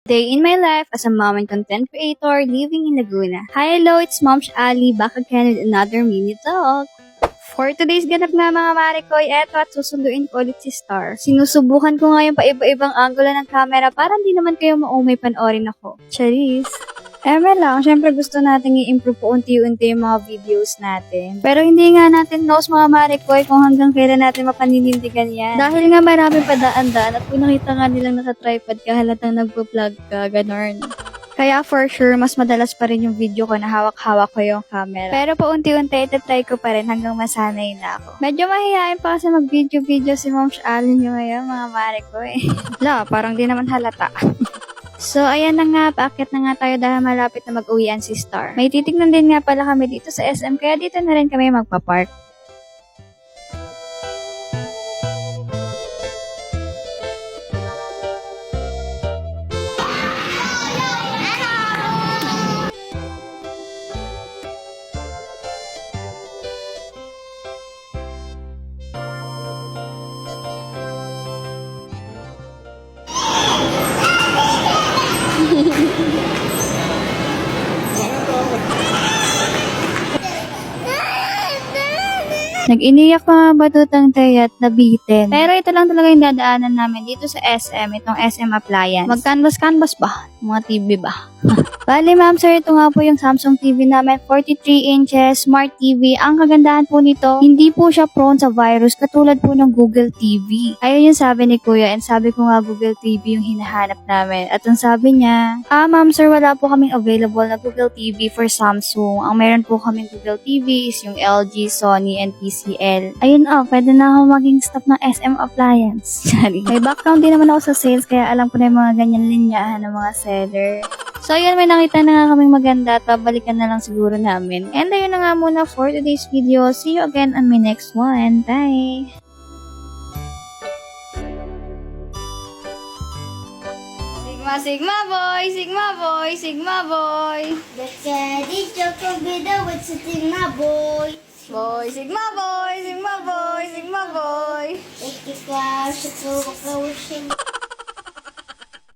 Day in my life as a mom and content creator living in Laguna. Hi, hello, it's Momsh Ali back again with another mini talk. For today's ganap nga mga Marikoy, eto at susunduin ko ulit si Star. Sinusubukan ko ngayon pa iba-ibang angulo ng camera para hindi naman kayo maumay panoorin ako. Charis! Lang, syempre gusto natin i-improve po unti-unti yung mga videos natin. Pero hindi nga natin knows mga Marikoy kung hanggang kailan natin mapaninindigan yan. Dahil nga maraming padaan-daan at kung nakita nga nilang naka-tripod ka halatang nagpo-vlog ka, ganon. Kaya for sure, mas madalas pa rin yung video ko na hawak-hawak ko yung camera. Pero po unti-unti, itatry ko pa rin hanggang masanay na ako. Medyo mahihain pa kasi mag-video-video si Momsh Ali nyo ngayon mga Marikoy. Parang di naman halata. So, ayan na nga, paakyat na nga tayo dahil malapit na mag-uwian si Star. May titignan din nga pala kami dito sa SM, kaya dito na rin kami magpa-park. Nag-iniyak mga batutang tayo at nabitin. Pero ito lang talaga yung dadaanan namin dito sa SM, itong SM Appliance. Mag-canvas ba? Mga TV ba? Bali ma'am sir, ito nga po yung Samsung TV namin, 43 inches, Smart TV. Ang kagandahan po nito, hindi po siya prone sa virus katulad po ng Google TV. Ayun yung sabi ni Kuya, and sabi ko nga Google TV yung hinahanap namin. At ang sabi niya, ma'am sir, wala po kaming available na Google TV for Samsung. Ang meron po kaming Google TV is yung LG, Sony, and TCL. Ayun pwede na ako maging staff ng SM Appliance. Sorry. May background din naman ako sa sales, kaya alam ko na yung mga ganyan linyahan ng mga seller. So, ayun, may nakita na nga kaming maganda at babalikan na lang siguro namin. And ayun na nga muna for today's video. See you again on my next one. Bye! Sigma, Sigma boy! Sigma boy! Sigma boy! Daddy Choco Bida with Sigma boy. Boy! Sigma boy! Sigma boy! Sigma boy! Ikika, Choco Bida.